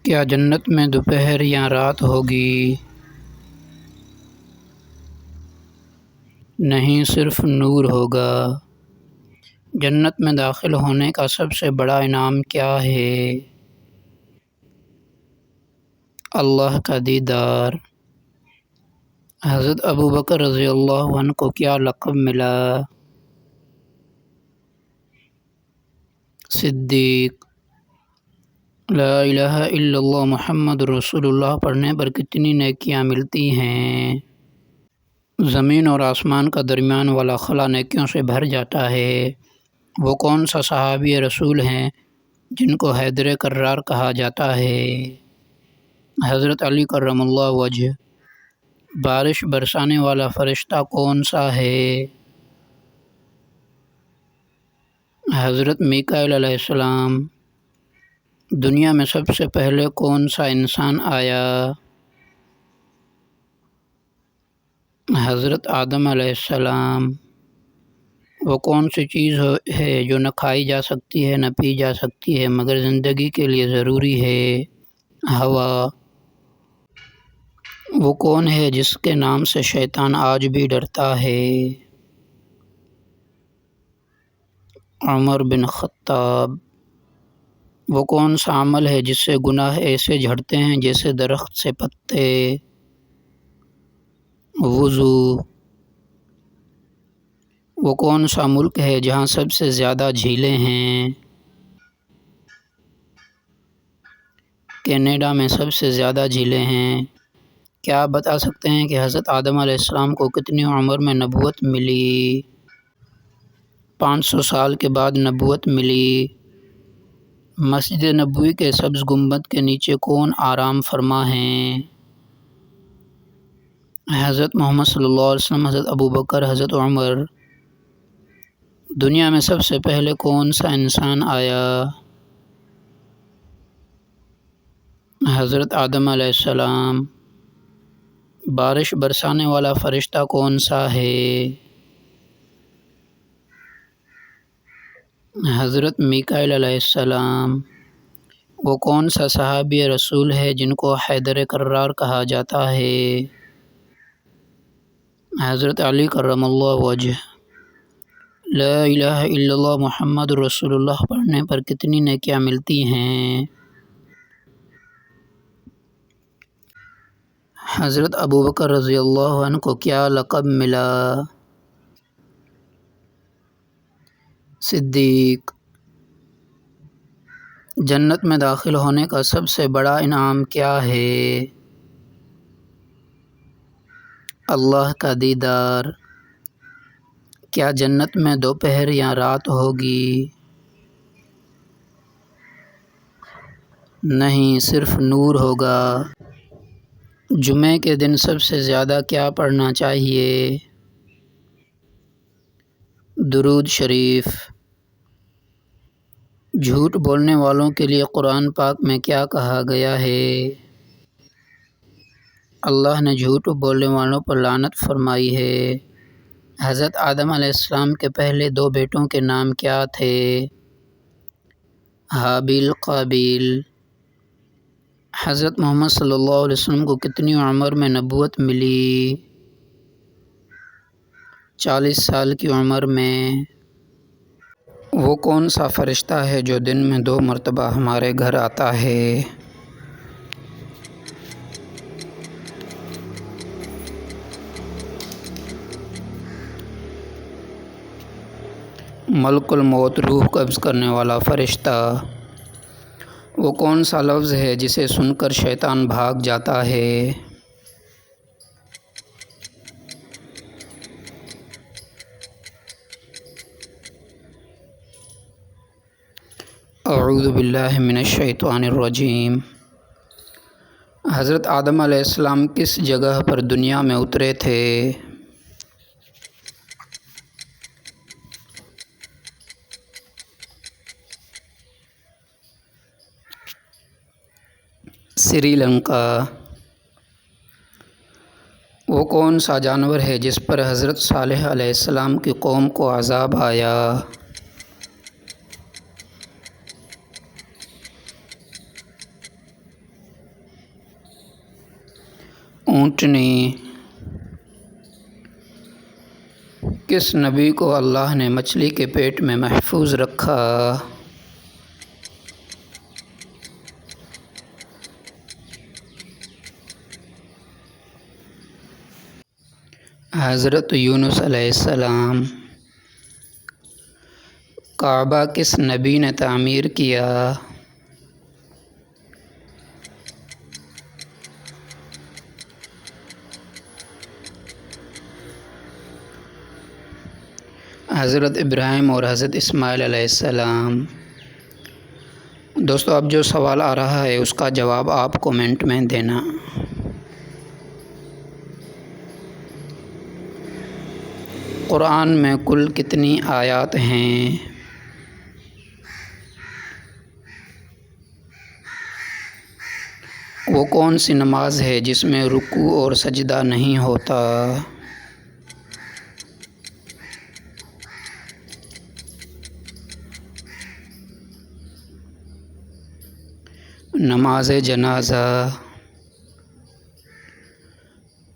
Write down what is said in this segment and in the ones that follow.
کیا جنت میں دوپہر یا رات ہوگی؟ نہیں، صرف نور ہوگا۔ جنت میں داخل ہونے کا سب سے بڑا انعام کیا ہے؟ اللہ کا دیدار۔ حضرت ابوبکر رضی اللہ عنہ کو کیا لقب ملا؟ صدیق۔ لا الہ الا اللہ محمد رسول اللہ پڑھنے پر کتنی نیکیاں ملتی ہیں؟ زمین اور آسمان کا درمیان والا خلا نیکیوں سے بھر جاتا ہے۔ وہ کون سا صحابی رسول ہیں جن کو حیدر کرار کہا جاتا ہے؟ حضرت علی کرم اللہ وجہ۔ بارش برسانے والا فرشتہ کون سا ہے؟ حضرت میکائیل علیہ السلام۔ دنیا میں سب سے پہلے کون سا انسان آیا؟ حضرت آدم علیہ السلام۔ وہ کون سی چیز ہے جو نہ کھائی جا سکتی ہے نہ پی جا سکتی ہے مگر زندگی کے لیے ضروری ہے؟ ہوا۔ وہ کون ہے جس کے نام سے شیطان آج بھی ڈرتا ہے؟ عمر بن خطاب۔ وہ کون سا عمل ہے جس سے گناہ ایسے جھڑتے ہیں جیسے درخت سے پتے؟ وضو۔ وہ کون سا ملک ہے جہاں سب سے زیادہ جھیلیں ہیں؟ کینیڈا میں سب سے زیادہ جھیلیں ہیں۔ کیا آپ بتا سکتے ہیں کہ حضرت آدم علیہ السلام کو کتنی عمر میں نبوت ملی؟ 500 سال کے بعد نبوت ملی۔ مسجد نبوی کے سبز گنبد کے نیچے کون آرام فرما ہیں؟ حضرت محمد صلی اللہ علیہ وسلم، حضرت ابوبکر، حضرت عمر۔ دنیا میں سب سے پہلے کون سا انسان آیا؟ حضرت آدم علیہ السلام۔ بارش برسانے والا فرشتہ کون سا ہے؟ حضرت میکائیل علیہ السلام۔ وہ کون سا صحابی رسول ہے جن کو حیدر کرار کہا جاتا ہے؟ حضرت علی کرم اللہ وجہ۔ لا الہ الا اللہ محمد رسول اللہ پڑھنے پر کتنی نیکیاں ملتی ہیں؟ حضرت ابوبکر رضی اللہ عنہ کو کیا لقب ملا؟ صدیق۔ جنت میں داخل ہونے کا سب سے بڑا انعام کیا ہے؟ اللہ کا دیدار۔ کیا جنت میں دوپہر یا رات ہوگی؟ نہیں، صرف نور ہوگا۔ جمعے کے دن سب سے زیادہ کیا پڑھنا چاہیے؟ درود شریف۔ جھوٹ بولنے والوں کے لیے قرآن پاک میں کیا کہا گیا ہے؟ اللہ نے جھوٹ بولنے والوں پر لعنت فرمائی ہے۔ حضرت آدم علیہ السلام کے پہلے 2 بیٹوں کے نام کیا تھے؟ حابیل، قابیل۔ حضرت محمد صلی اللہ علیہ وسلم کو کتنی عمر میں نبوت ملی؟ 40 سال کی عمر میں۔ وہ کون سا فرشتہ ہے جو دن میں 2 مرتبہ ہمارے گھر آتا ہے؟ ملک الموت، روح قبض کرنے والا فرشتہ۔ وہ کون سا لفظ ہے جسے سن کر شیطان بھاگ جاتا ہے؟ اعوذ باللہ من الشیطان الرجیم۔ حضرت آدم علیہ السلام کس جگہ پر دنیا میں اترے تھے؟ سری لنکا۔ وہ کون سا جانور ہے جس پر حضرت صالح علیہ السلام کی قوم کو عذاب آیا؟ اونٹنی۔ کس نبی کو اللہ نے مچھلی کے پیٹ میں محفوظ رکھا؟ حضرت یونس علیہ السلام۔ کعبہ کس نبی نے تعمیر کیا؟ حضرت ابراہیم اور حضرت اسماعیل علیہ السلام۔ دوستو اب جو سوال آ رہا ہے اس کا جواب آپ کومنٹ میں دینا۔ قرآن میں کل کتنی آیات ہیں؟ وہ کون سی نماز ہے جس میں رکوع اور سجدہ نہیں ہوتا؟ نماز جنازہ۔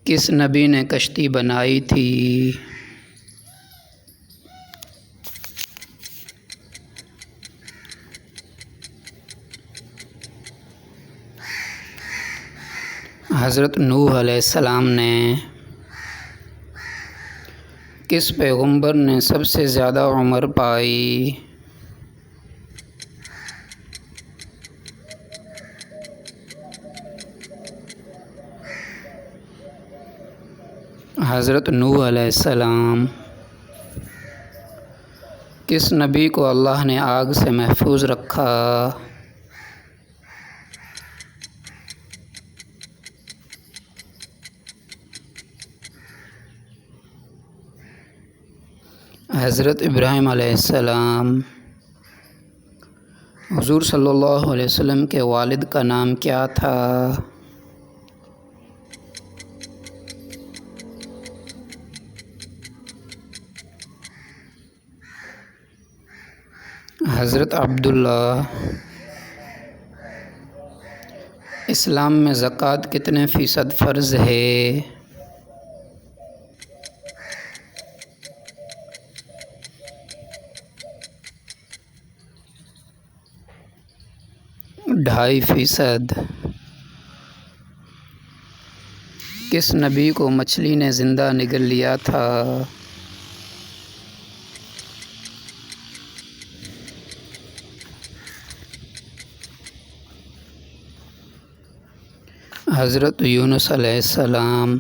کس نبی نے کشتی بنائی تھی؟ حضرت نوح علیہ السلام نے۔ کس پیغمبر نے سب سے زیادہ عمر پائی؟ حضرت نوح علیہ السلام۔ کس نبی کو اللہ نے آگ سے محفوظ رکھا؟ حضرت ابراہیم علیہ السلام۔ حضور صلی اللہ علیہ وسلم کے والد کا نام کیا تھا؟ حضرت عبداللہ۔ اسلام میں زکوٰۃ کتنے فیصد فرض ہے؟ 2.5%۔ کس نبی کو مچھلی نے زندہ نگل لیا تھا؟ حضرت یونس علیہ السلام۔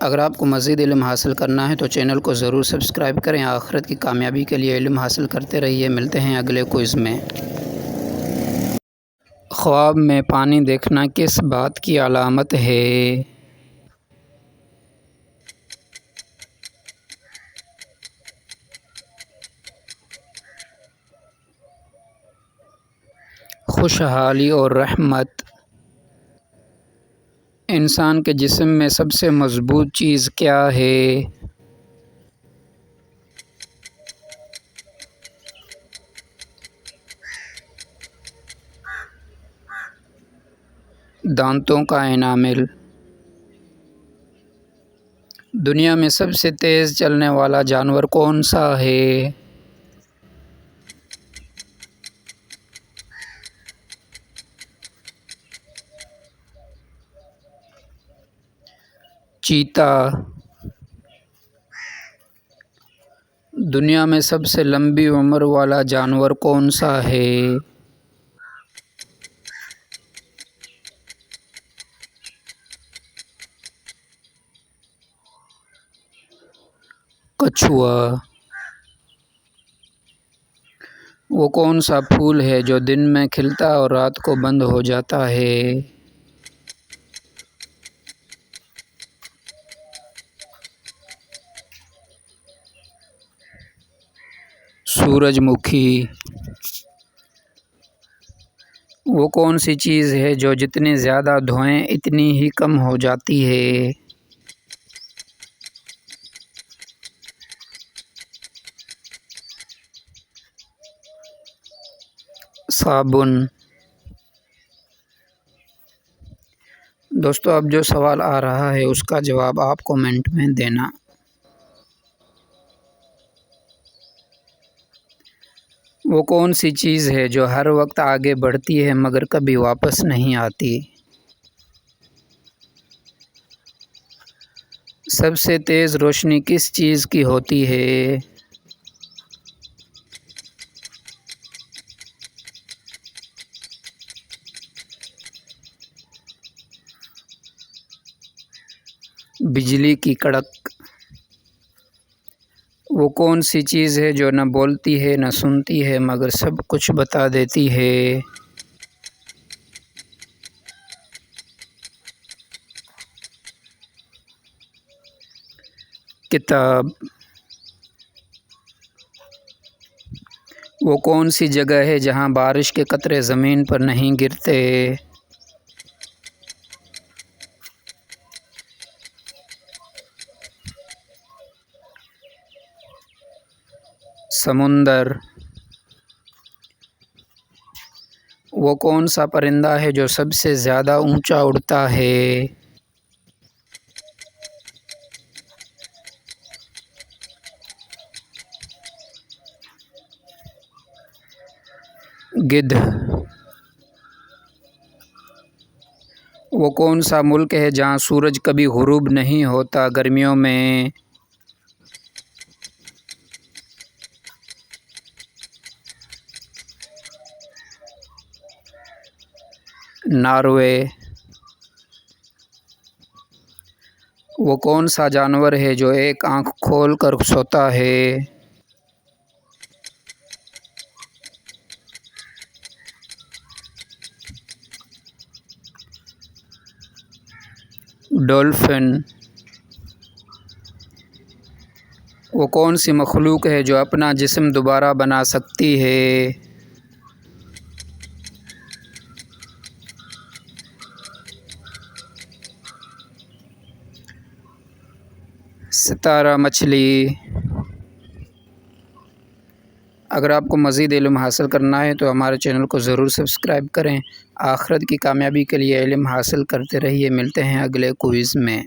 اگر آپ کو مزید علم حاصل کرنا ہے تو چینل کو ضرور سبسکرائب کریں۔ آخرت کی کامیابی کے لیے علم حاصل کرتے رہیے۔ ملتے ہیں اگلے کوئز میں۔ خواب میں پانی دیکھنا کس بات کی علامت ہے؟ خوشحالی اور رحمت۔ انسان کے جسم میں سب سے مضبوط چیز کیا ہے؟ دانتوں کا انامیل۔ دنیا میں سب سے تیز چلنے والا جانور کون سا ہے؟ چیتا۔ دنیا میں سب سے لمبی عمر والا جانور کون سا ہے؟ کچھوا۔ وہ کون سا پھول ہے جو دن میں کھلتا اور رات کو بند ہو جاتا ہے؟ سورج مکھی۔ وہ کون سی چیز ہے جو جتنی زیادہ دھوئیں اتنی ہی کم ہو جاتی ہے؟ صابن۔ دوستو اب جو سوال آ رہا ہے اس کا جواب آپ کومنٹ میں دینا۔ وہ کون سی چیز ہے جو ہر وقت آگے بڑھتی ہے مگر کبھی واپس نہیں آتی؟ سب سے تیز روشنی کس چیز کی ہوتی ہے؟ بجلی کی کڑک۔ وہ کون سی چیز ہے جو نہ بولتی ہے نہ سنتی ہے مگر سب کچھ بتا دیتی ہے؟ کتاب۔ وہ کون سی جگہ ہے جہاں بارش کے قطرے زمین پر نہیں گرتے؟ سمندر۔ وہ کون سا پرندہ ہے جو سب سے زیادہ اونچا اڑتا ہے؟ گدھ۔ وہ کون سا ملک ہے جہاں سورج کبھی غروب نہیں ہوتا گرمیوں میں؟ ناروے۔ وہ کون سا جانور ہے جو ایک آنکھ کھول کر سوتا ہے؟ ڈولفن۔ وہ کون سی مخلوق ہے جو اپنا جسم دوبارہ بنا سکتی ہے؟ ستارہ مچھلی۔ اگر آپ کو مزید علم حاصل کرنا ہے تو ہمارے چینل کو ضرور سبسکرائب کریں۔ آخرت کی کامیابی کے لیے علم حاصل کرتے رہیے۔ ملتے ہیں اگلے کوئز میں۔